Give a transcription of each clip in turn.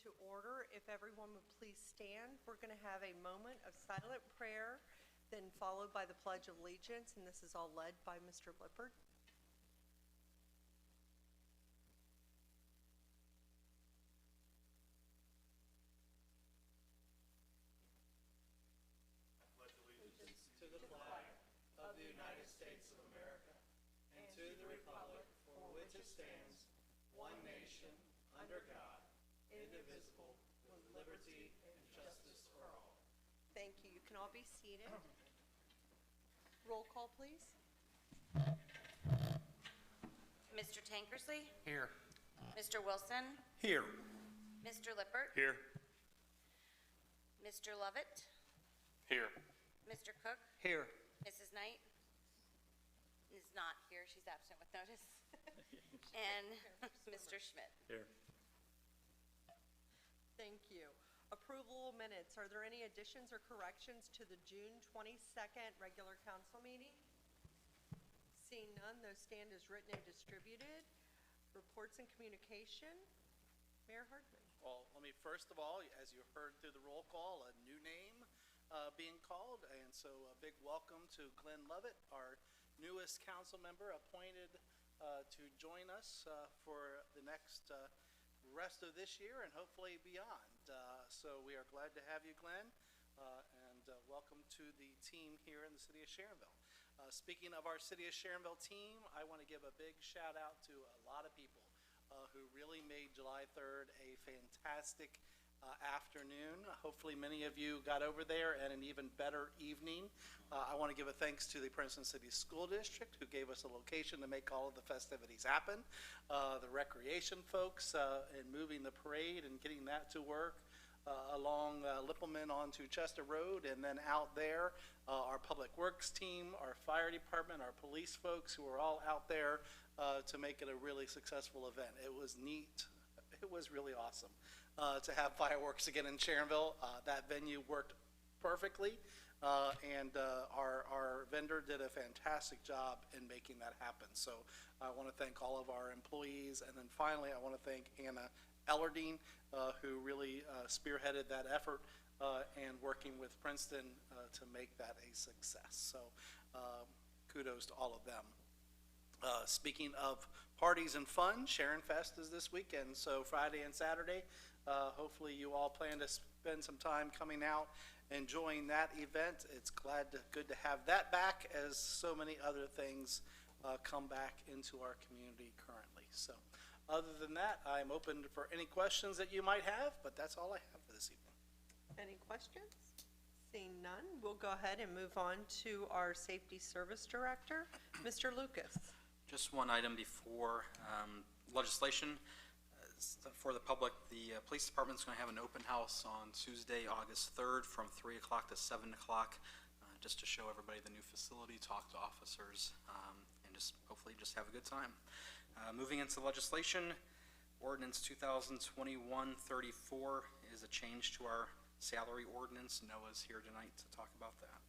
to order. If everyone would please stand, we're going to have a moment of silent prayer, then followed by the Pledge of Allegiance, and this is all led by Mr. Lippard. I pledge allegiance to the flag of the United States of America and to the republic for which it stands, one nation, under God, indivisible, with liberty and justice for all. Thank you. You can all be seated. Roll call, please. Mr. Tankersley? Here. Mr. Wilson? Here. Mr. Lippert? Here. Mr. Lovett? Here. Mr. Cook? Here. Mrs. Knight is not here. She's absent with notice. And Mr. Schmidt. Here. Thank you. Approval of minutes. Are there any additions or corrections to the June 22nd regular council meeting? Seeing none, those stand as written and distributed. Reports and communication. Mayor Hardman. Well, let me first of all, as you heard through the roll call, a new name being called, and so a big welcome to Glenn Lovett, our newest council member appointed to join us for the next rest of this year and hopefully beyond. So we are glad to have you, Glenn, and welcome to the team here in the city of Sharonville. Speaking of our city of Sharonville team, I want to give a big shout out to a lot of people who really made July 3rd a fantastic afternoon. Hopefully many of you got over there and an even better evening. I want to give a thanks to the Princeton City School District who gave us a location to make all of the festivities happen. The recreation folks in moving the parade and getting that to work along Lippelman onto Chester Road, and then out there our public works team, our fire department, our police folks who are all out there to make it a really successful event. It was neat. It was really awesome to have fireworks again in Sharonville. That venue worked perfectly, and our vendor did a fantastic job in making that happen. So I want to thank all of our employees, and then finally I want to thank Anna Ellardine, who really spearheaded that effort and working with Princeton to make that a success. So kudos to all of them. Speaking of parties and fun, Sharon Fest is this weekend, so Friday and Saturday. Hopefully you all plan to spend some time coming out, enjoying that event. It's good to have that back as so many other things come back into our community currently. So other than that, I'm open for any questions that you might have, but that's all I have for this evening. Any questions? Seeing none, we'll go ahead and move on to our Safety Service Director, Mr. Lucas. Just one item before legislation. For the public, the police department is going to have an open house on Tuesday, August 3rd from 3 o'clock to 7 o'clock, just to show everybody the new facility, talk to officers, and just hopefully just have a good time. Moving into legislation, Ordinance 2021-34 is a change to our salary ordinance. Noah's here tonight to talk about that.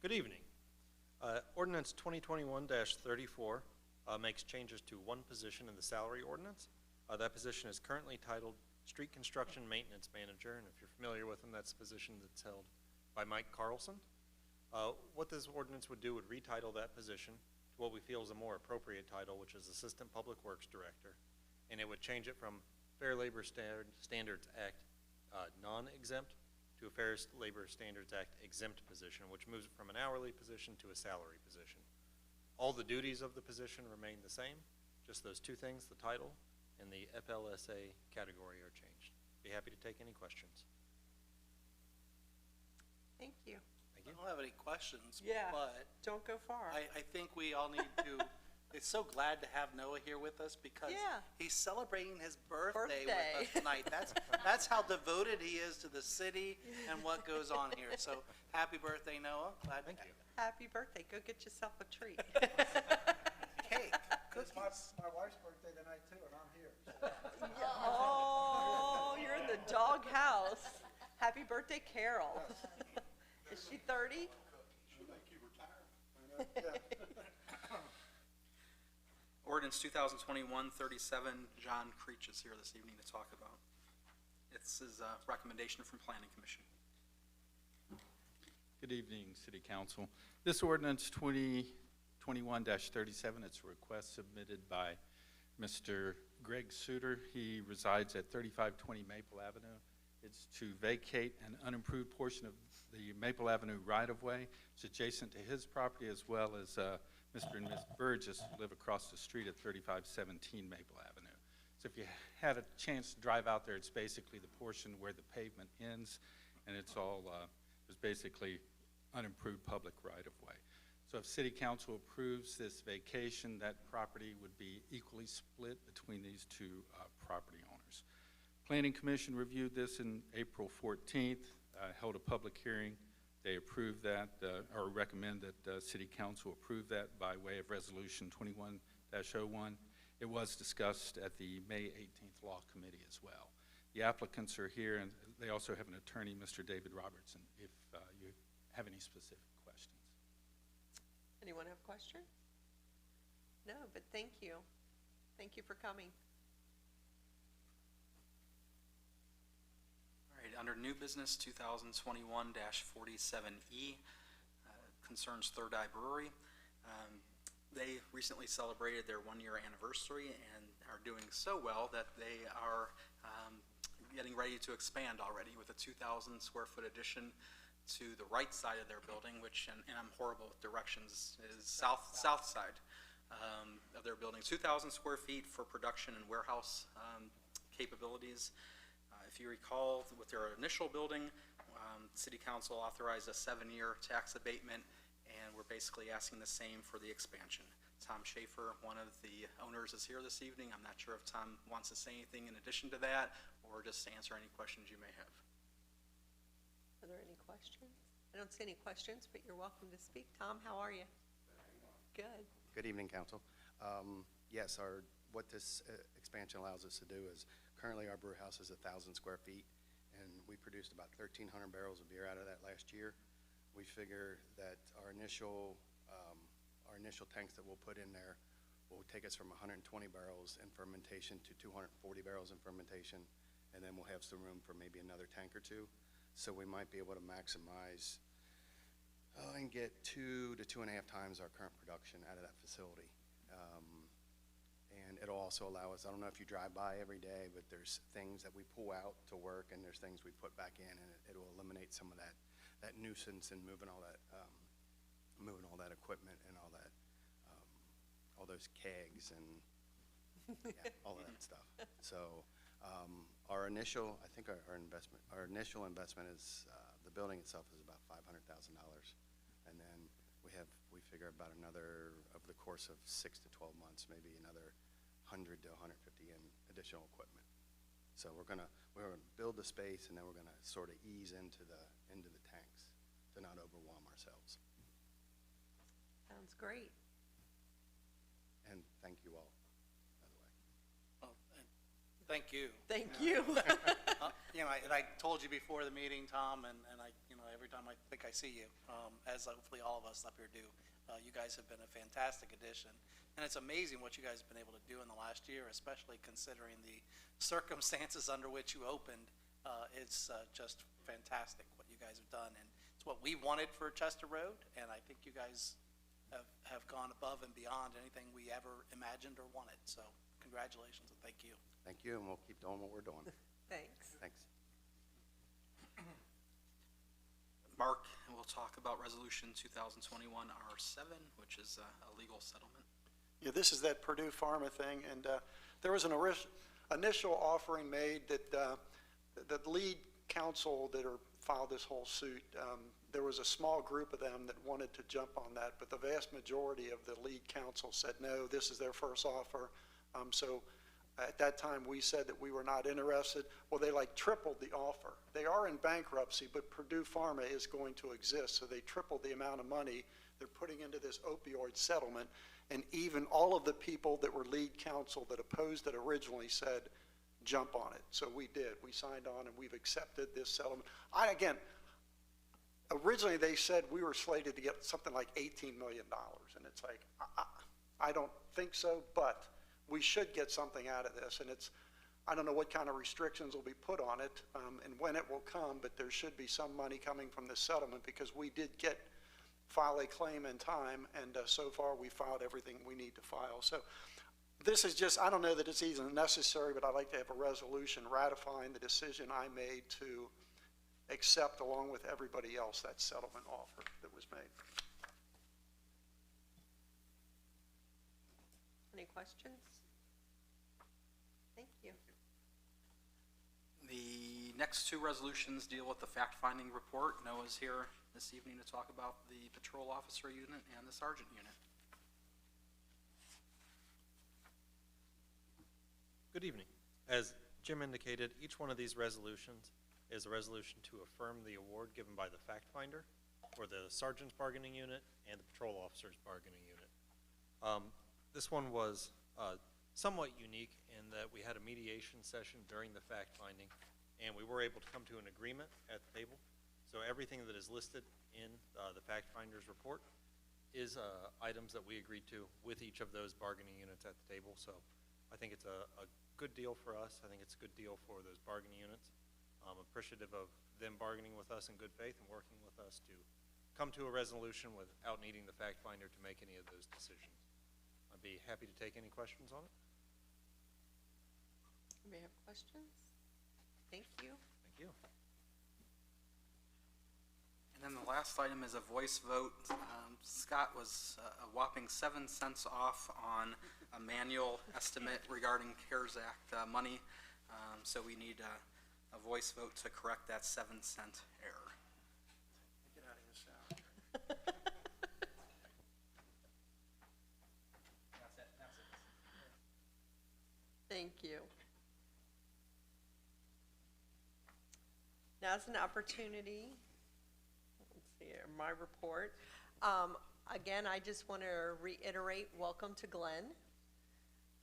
Good evening. Ordinance 2021-34 makes changes to one position in the salary ordinance. That position is currently titled Street Construction Maintenance Manager, and if you're familiar with him, that's a position that's held by Mike Carlson. What this ordinance would do would retitle that position to what we feel is a more appropriate title, which is Assistant Public Works Director, and it would change it from Fair Labor Standards Act non-exempt to a Fair Labor Standards Act exempt position, which moves it from an hourly position to a salary position. All the duties of the position remain the same, just those two things, the title and the FLSA category, are changed. Be happy to take any questions. Thank you. Thank you. I don't have any questions, Yeah, but don't go far. I think we all need to, it's so glad to have Noah here with us because he's celebrating his birthday with us tonight. That's how devoted he is to the city and what goes on here. So happy birthday, Noah. Glad Thank to you. Happy birthday. Go get yourself a treat. Cake. It's my wife's birthday tonight too, and I'm here. Oh, you're in the dog house. Happy birthday, Carol. Is she 30? Ordinance 2021-37, John Creech is here this evening to talk about. This is a recommendation from Planning Commission. Good evening, City Council. This ordinance 2021-37, it's a request submitted by Mr. Greg Suter. He resides at 3520 Maple Avenue. It's to vacate an unimproved portion of the Maple Avenue right-of-way. It's adjacent to his property, as well as Mr. and Ms. Burgess who live across the street at 3517 Maple Avenue. So if you had a chance to drive out there, it's basically the portion where the pavement ends, and it's all, there's basically unimproved public right-of-way. So if City Council approves this vacation, that property would be equally split between these two property owners. Planning Commission reviewed this in April 14th, held a public hearing. They approved that, or recommend that City Council approve that by way of Resolution 21-01. It was discussed at the May 18th Law Committee as well. The applicants are here, and they also have an attorney, Mr. David Robertson, if you have any specific questions. Anyone have questions? No, but thank you. Thank you for coming. All right, under new business 2021-47E, concerns Third Eye Brewery. They recently celebrated their one-year anniversary and are doing so well that they are getting ready to expand already with a 2,000 square foot addition to the right side of their building, which, and I'm horrible with directions, is south side of their building. 2,000 square feet for production and warehouse capabilities. If you recall, with their initial building, City Council authorized a 7-year tax abatement, and we're basically asking the same for the expansion. Tom Schaefer, one of the owners, is here this evening. I'm not sure if Tom wants to say anything in addition to that, or just answer any questions you may have. Are there any questions? I don't see any questions, but you're welcome to speak. Tom, how are you? Good. Good evening, Council. Yes, what this expansion allows us to do is currently our brew house is 1,000 square feet, and we produced about 1,300 barrels of beer out of that last year. We figure that our initial tanks that we'll put in there will take us from 120 barrels in fermentation to 240 barrels in fermentation, and then we'll have some room for maybe another tank or two. So we might be able to maximize and get 2 to 2.5 times our current production out of that facility. And it'll also allow us, I don't know if you drive by every day, but there's things that we pull out to work and there's things we put back in, and it'll eliminate some of that nuisance and moving all that equipment and all those kegs and yeah, all of that stuff. So our initial investment is the building itself is about $500,000, and then we figure about another, over the course of 6 to 12 months, maybe another 100 to 150 in additional equipment. So we're gonna build the space, and then we're gonna sort of ease into the tanks to not overwhelm ourselves. Sounds great. And thank you all, by the way. Well, and thank you. Thank you. And I told you before the meeting, Tom, and every time I think I see you, as hopefully all of us up here do, you guys have been a fantastic addition. And it's amazing what you guys have been able to do in the last year, especially considering the circumstances under which you opened. It's just fantastic what you guys have done, and it's what we wanted for Chester Road, and I think you guys have gone above and beyond anything we ever imagined or wanted. So congratulations and thank you. Thank you, and we'll keep doing what we're doing. Thanks. Thanks. Mark will talk about Resolution 2021-R7, which is a legal settlement. Yeah, this is that Purdue Pharma thing, and there was an initial offering made that the lead counsel that filed this whole suit, there was a small group of them that wanted to jump on that, but the vast majority of the lead counsel said no, this is their first offer. So at that time we said that we were not interested. Well, they like tripled the offer. They are in bankruptcy, but Purdue Pharma is going to exist, so they tripled the amount of money they're putting into this opioid settlement. And even all of the people that were lead counsel that opposed it originally said, jump on it. So we did. We signed on, and we've accepted this settlement. originally they said we were slated to get something like $18 million, and it's like, I don't think so, but we should get something out of this, and I don't know what kind of restrictions will be put on it, and when it will come, but there should be some money coming from this settlement, because we did file a claim in time, and so far we filed everything we need to file. So this is just, I don't know that it's even necessary, but I'd like to have a resolution ratifying the decision I made to accept, along with everybody else, that settlement offer that was made. Any questions? Thank you. The next two resolutions deal with the fact-finding report. Noah's here this evening to talk about the patrol officer unit and the sergeant unit. Good evening. As Jim indicated, each one of these resolutions is a resolution to affirm the award given by the fact finder for the sergeant's bargaining unit and the patrol officer's bargaining unit. This one was somewhat unique in that we had a mediation session during the fact finding, and we were able to come to an agreement at the table. So everything that is listed in the fact finder's report is items that we agreed to with each of those bargaining units at the table. So I think it's a good deal for us. I think it's a good deal for those bargaining units. I'm appreciative of them bargaining with us in good faith and working with us to come to a resolution without needing the fact finder to make any of those decisions. I'd be happy to take any questions on it. You may have questions. Thank you. Thank you. And then the last item is a voice vote. Scott was a whopping 7 cents off on a manual estimate regarding CARES Act money. So we need a voice vote to correct that 7-cent error. Get out of here, Sal. That's it. Thank you. Now's an opportunity, let's see here, my report. Again, I just want to reiterate, welcome to Glenn.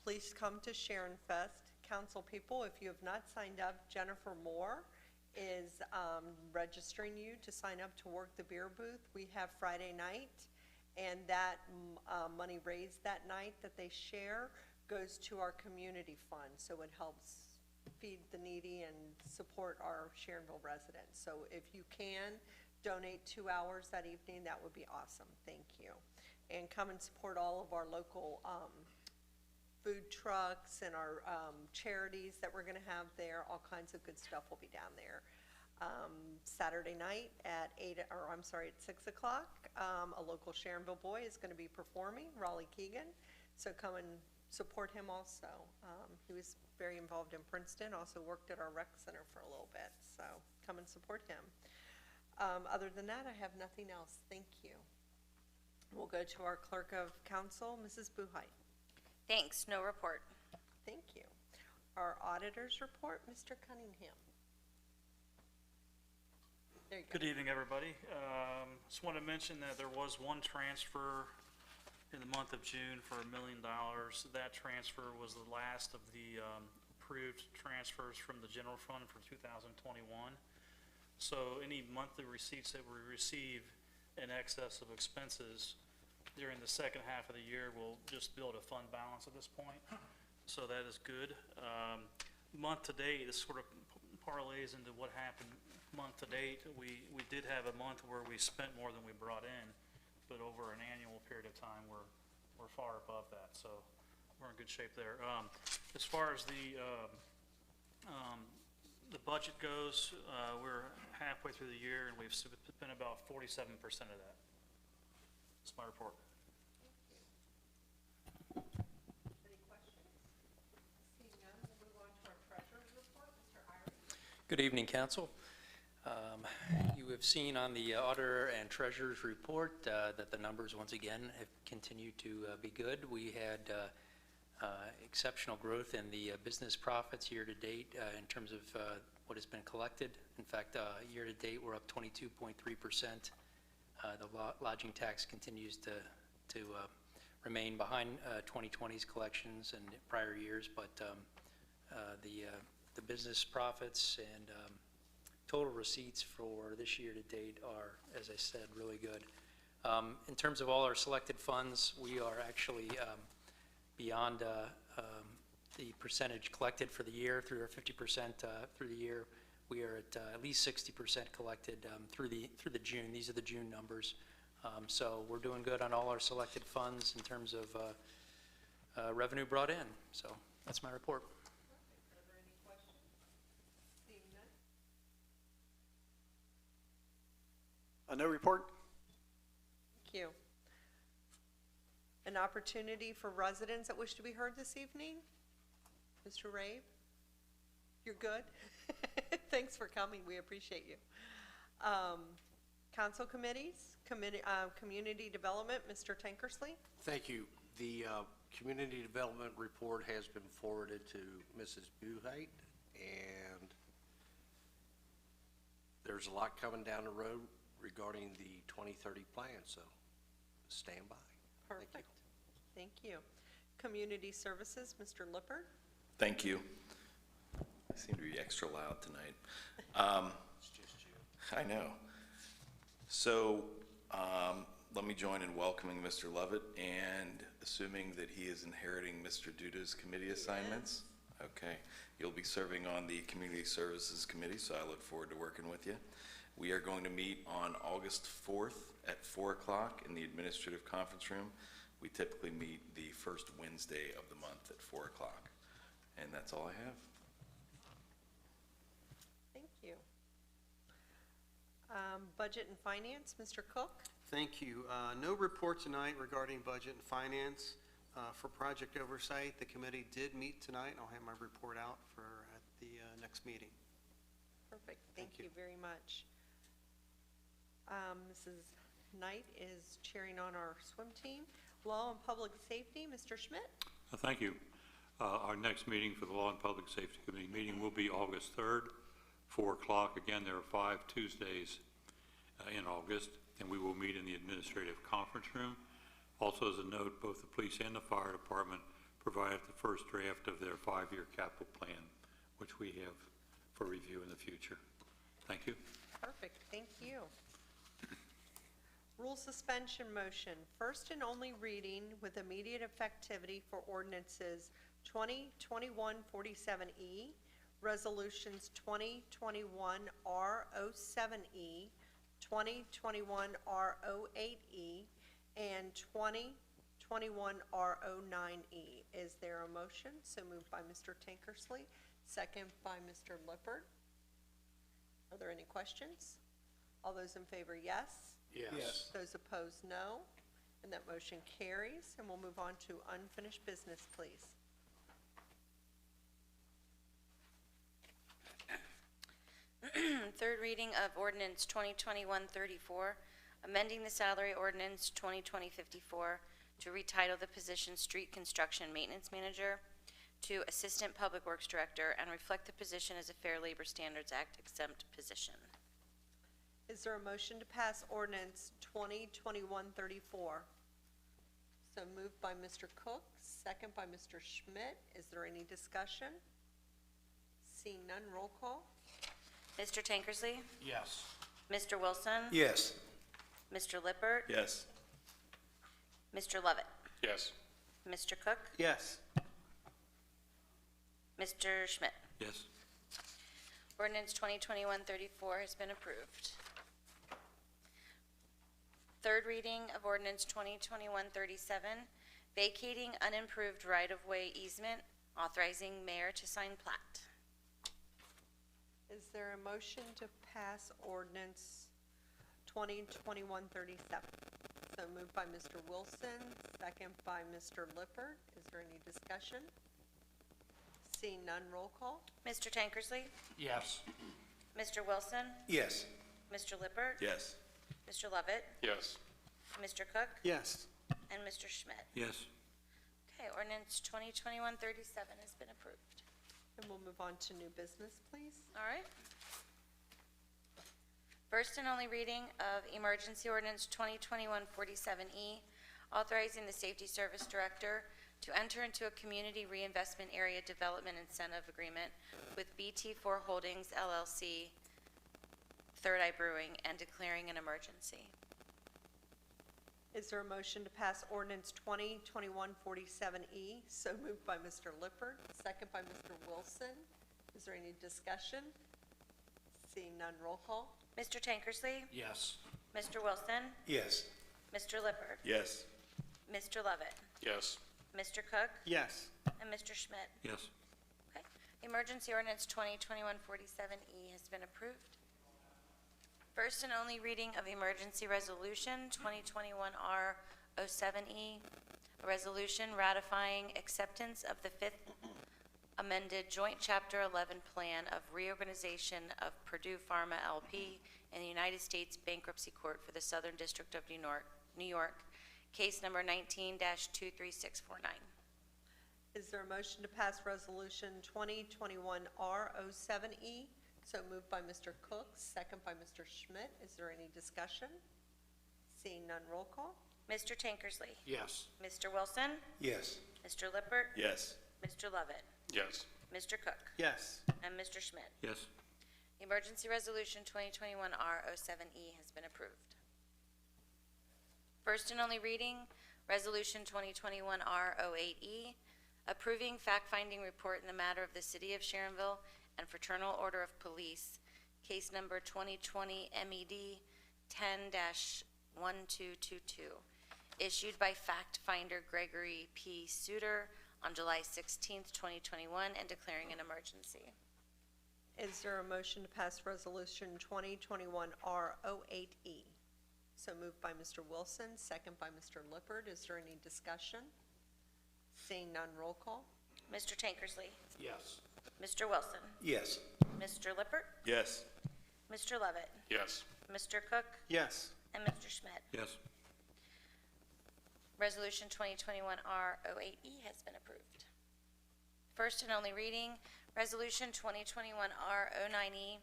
Please come to Sharonfest. Council people, if you have not signed up, Jennifer Moore is registering you to sign up to work the beer booth. We have Friday night, and that money raised that night that they share goes to our community fund, so it helps feed the needy and support our Sharonville residents. So if you can donate 2 hours that evening, that would be awesome. Thank you. And come and support all of our local food trucks and our charities that we're going to have there. All kinds of good stuff will be down there. Saturday night at 6 o'clock, a local Sharonville boy is going to be performing, Raleigh Keegan. So come and support him also. He was very involved in Princeton, also worked at our rec center for a little bit. So come and support him. Other than that, I have nothing else. Thank you. We'll go to our clerk of council, Mrs. Buhite. Thanks, no report. Thank you. Our auditor's report, Mr. Cunningham. There you go. Good evening, everybody. Just want to mention that there was one transfer in the month of June for $1 million. That transfer was the last of the approved transfers from the general fund for 2021. So any monthly receipts that we receive in excess of expenses during the second half of the year will just build a fund balance at this point. So that is good. Month to date, this sort of parlays into what happened month to date. We did have a month where we spent more than we brought in, but over an annual period of time, we're far above that. So we're in good shape there. As far as the budget goes, we're halfway through the year and we've spent about 47% of that. That's my report. Any questions? Seeing none, we'll move on to our treasurer's report. Mr. Irie. Good evening, Council. You have seen on the auditor and treasurer's report that the numbers once again have continued to be good. We had exceptional growth in the business profits year to date in terms of what has been collected. In fact, year to date we're up 22.3%. The lodging tax continues to remain behind 2020's collections and prior years, but the business profits and total receipts for this year to date are, as I said, really good. In terms of all our selected funds, we are actually beyond the percentage collected for the year, through our 50% through the year. We are at least 60% collected through the June. These are the June numbers. So we're doing good on all our selected funds in terms of revenue brought in. So that's my report. Are there any questions? Seeing none? No report? Thank you. An opportunity for residents that wish to be heard this evening? Mr. Rave? You're good? Thanks for coming. We appreciate you. Council committees, community development, Mr. Tankersley? Thank you. The community development report has been forwarded to Mrs. Buhait, and there's a lot coming down the road regarding the 2030 plan, so stand by. Perfect. Thank you. Community services, Mr. Lippert? Thank you. I seem to be extra loud tonight. It's just you. I know. So let me join in welcoming Mr. Lovett and assuming that he is inheriting Mr. Duda's committee assignments. Okay. You'll be serving on the Community Services Committee, so I look forward to working with you. We are going to meet on August 4th at 4 o'clock in the administrative conference room. We typically meet the first Wednesday of the month at 4 o'clock. And that's all I have. Thank you. Budget and finance, Mr. Cook? Thank you. No report tonight regarding budget and finance. For project oversight, the committee did meet tonight. I'll have my report out at the next meeting. Perfect. Thank you very much. Mrs. Knight is cheering on our swim team. Law and Public Safety, Mr. Schmidt? Thank you. Our next meeting for the Law and Public Safety Committee meeting will be August 3rd, 4 o'clock. Again, there are 5 Tuesdays in August, and we will meet in the administrative conference room. Also, as a note, both the police and the fire department provided the first draft of their 5-year capital plan, which we have for review in the future. Thank you. Perfect. Thank you. Rule suspension motion, first and only reading with immediate effectivity for ordinances 2021-47E, resolutions 2021-R07E, 2021-R08E, and 2021-R09E. Is there a motion? So moved by Mr. Tankersley, second by Mr. Lippert. Are there any questions? All those in favor, yes? Yes. Those opposed, no. And that motion carries. And we'll move on to unfinished business, please. Third reading of ordinance 2021-34, amending the salary ordinance 2020-54 to retitle the position Street Construction Maintenance Manager to Assistant Public Works Director and reflect the position as a Fair Labor Standards Act exempt position. Is there a motion to pass ordinance 2021-34? So moved by Mr. Cook, second by Mr. Schmidt. Is there any discussion? Seeing none, roll call. Mr. Tankersley? Yes. Mr. Wilson? Yes. Mr. Lippert? Yes. Mr. Lovett? Yes. Mr. Cook? Yes. Mr. Schmidt? Yes. Ordinance 2021-34 has been approved. Third reading of ordinance 2021-37, vacating unimproved right-of-way easement, authorizing mayor to sign plat. Is there a motion to pass ordinance 2021-37? So moved by Mr. Wilson, second by Mr. Lippert. Is there any discussion? Seeing none, roll call. Mr. Tankersley? Yes. Mr. Wilson? Yes. Mr. Lippert? Yes. Mr. Lovett? Yes. Mr. Cook? Yes. And Mr. Schmidt? Yes. Okay, ordinance 2021-37 has been approved. And we'll move on to new business, please. All right. First and only reading of emergency ordinance 2021-47E, authorizing the Safety Service Director to enter into a community reinvestment area development incentive agreement with BT4 Holdings LLC Third Eye Brewing, and declaring an emergency. Is there a motion to pass ordinance 2021-47E? So moved by Mr. Lippert, second by Mr. Wilson. Is there any discussion? Seeing none, roll call. Mr. Tankersley? Yes. Mr. Wilson? Yes. Mr. Lippert? Yes. Mr. Lovett? Yes. Mr. Cook? Yes. And Mr. Schmidt? Yes. Okay. Emergency ordinance 2021-47E has been approved. First and only reading of emergency resolution 2021-R07E, a resolution ratifying acceptance of the Fifth Amended Joint Chapter 11 Plan of Reorganization of Purdue Pharma LP in the United States Bankruptcy Court for the Southern District of New York, case number 19-23649. Is there a motion to pass resolution 2021-R07E? So moved by Mr. Cook, second by Mr. Schmidt. Is there any discussion? Seeing none, roll call. Mr. Tankersley? Yes. Mr. Wilson? Yes. Mr. Lippert? Yes. Mr. Lovett? Yes. Mr. Cook? Yes. And Mr. Schmidt? Yes. Emergency Resolution 2021-R07E has been approved. First and only reading, Resolution 2021-R08E, approving fact-finding report in the matter of the City of Sharonville and Fraternal Order of Police, case number 2020 MED 10-1222, issued by fact finder Gregory P. Suter on July 16th, 2021, and declaring an emergency. Is there a motion to pass resolution 2021-R08E? So moved by Mr. Wilson, second by Mr. Lippert. Is there any discussion? Seeing none, roll call. Mr. Tankersley? Yes. Mr. Wilson? Yes. Mr. Lippert? Yes. Mr. Lovett? Yes. Mr. Cook? Yes. And Mr. Schmidt? Yes. Resolution 2021-R08E has been approved. First and only reading, Resolution 2021-R09E,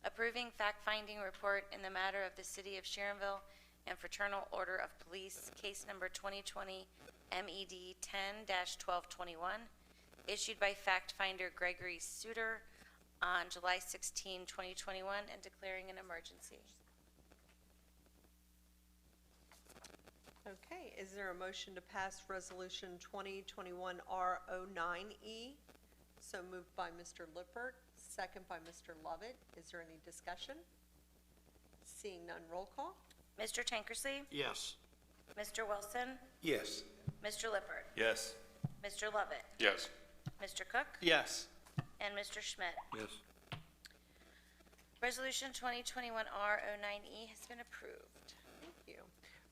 approving fact-finding report in the matter of the City of Sharonville and Fraternal Order of Police, case number 2020 MED 10-1221, issued by fact finder Gregory Suter on July 16, 2021, and declaring an emergency. Okay, is there a motion to pass resolution 2021-R09E? So moved by Mr. Lippert, second by Mr. Lovett. Is there any discussion? Seeing none, roll call. Mr. Tankersley? Yes. Mr. Wilson? Yes. Mr. Lippert? Yes. Mr. Lovett? Yes. Mr. Cook? Yes. And Mr. Schmidt? Yes. Resolution 2021-R09E has been approved. Thank you.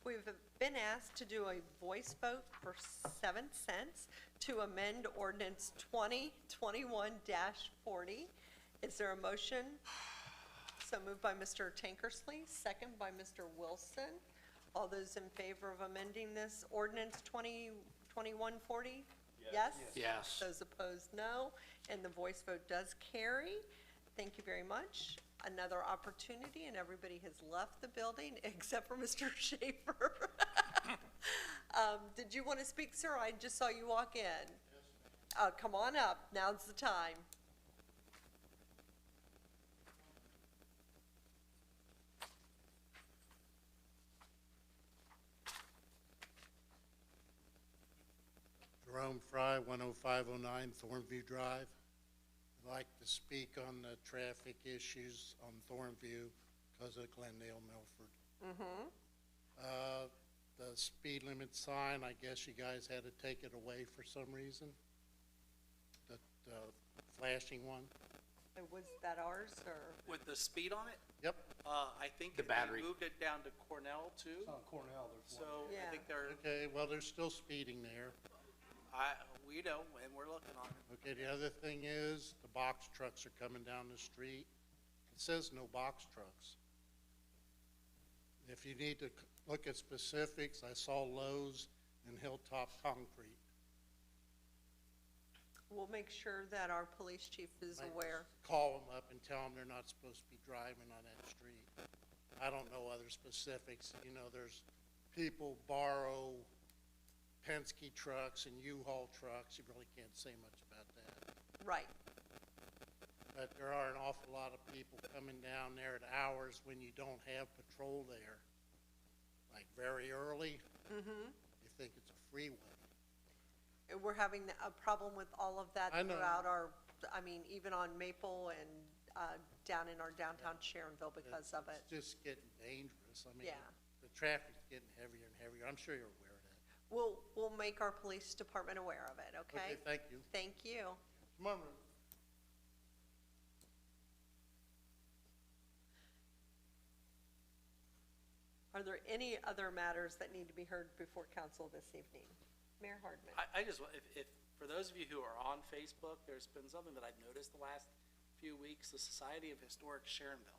We've been asked to do a voice vote for 7 cents to amend ordinance 2021-40. Is there a motion? So moved by Mr. Tankersley, second by Mr. Wilson. All those in favor of amending this ordinance 2021-40? Yes? Yes. Those opposed, no. And the voice vote does carry. Thank you very much. Another opportunity, and everybody has left the building except for Mr. Schaefer. Did you want to speak, sir? I just saw you walk in. Come on up. Now's the time. Jerome Fry, 10509 Thornview Drive. I'd like to speak on the traffic issues on Thornview because of Glendale, Milford. The speed limit sign, I guess you guys had to take it away for some reason. The flashing one. Was that ours, or? With the speed on it? Yep. I think The battery. they moved it down to Cornell too. On Cornell, there's So I Yeah. think they're, Okay, well, they're still speeding there. we know, and we're looking on it. Okay, the other thing is the box trucks are coming down the street. It says no box trucks. If you need to look at specifics, I saw Lowe's and Hilltop Concrete. We'll make sure that our police chief is aware. Call them up and tell them they're not supposed to be driving on that street. I don't know other specifics. You know, there's people borrow Penske trucks and U-Haul trucks. You really can't say much about that. Right. but there are an awful lot of people coming down there at hours when you don't have patrol there, like very early. Mm-hmm. You think it's a freeway. We're having a problem with all of that I know. throughout our, I mean, even on Maple and down in our downtown Sharonville because of it. It's just getting dangerous. I mean, Yeah. the traffic's getting heavier and heavier. I'm sure you're aware of that. We'll make our police department aware of it, okay? Okay, thank you. Thank you. Come on, Ruth. Are there any other matters that need to be heard before council this evening? Mayor Hardman. I just, if, for those of you who are on Facebook, there's been something that I've noticed the last few weeks. The Society of Historic Sharonville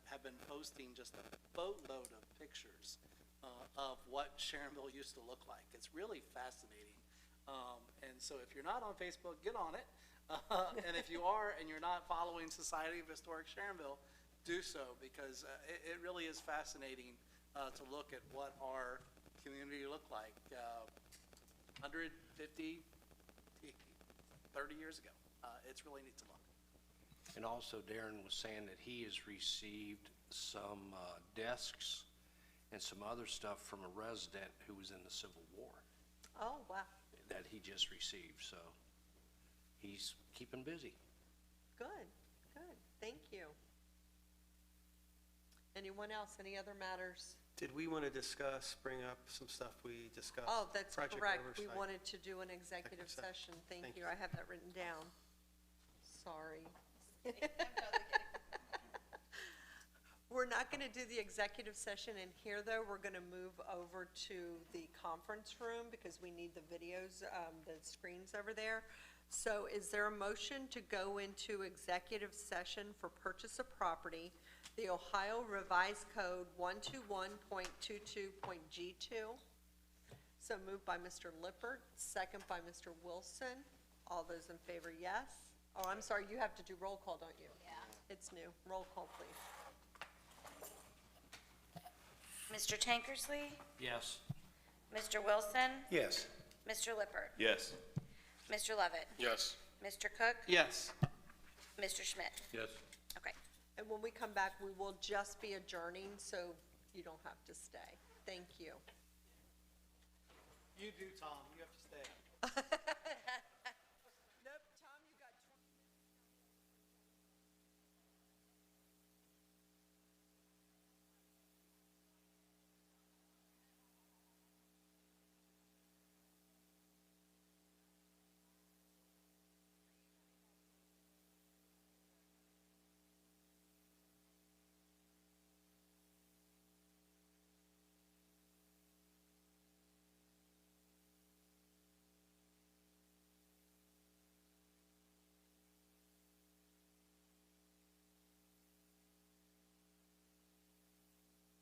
have been posting just a boatload of pictures of what Sharonville used to look like. It's really fascinating. And so if you're not on Facebook, get on it. And if you are and you're not following Society of Historic Sharonville, do so, because it really is fascinating to look at what our community looked like 150, 30 years ago. It's really neat to look. And also Darren was saying that he has received some desks and some other stuff from a resident who was in the Civil War Oh, wow. that he just received, so he's keeping busy. Good, good. Thank you. Anyone else? Any other matters? Did we want to bring up some stuff we discussed? Oh, that's Project correct. We oversight. wanted to do an executive session. Thank you. I have that written down. Sorry. We're not going to do the executive session in here, though. We're going to move over to the conference room because we need the videos, the screens over there. So is there a motion to go into executive session for purchase of property, the Ohio Revised Code 121.22.G2? So moved by Mr. Lippert, second by Mr. Wilson. All those in favor, yes? Oh, I'm sorry, you have to do roll call, don't you? Yeah. It's new. Roll call, please. Mr. Tankersley? Yes. Mr. Wilson? Yes. Mr. Lippert? Yes. Mr. Levitt? Yes. Mr. Cook? Yes. Mr. Schmidt? Yes. Okay. And when we come back, we will just be adjourning, so you don't have to stay. Thank you. You do, Tom. You have to stay.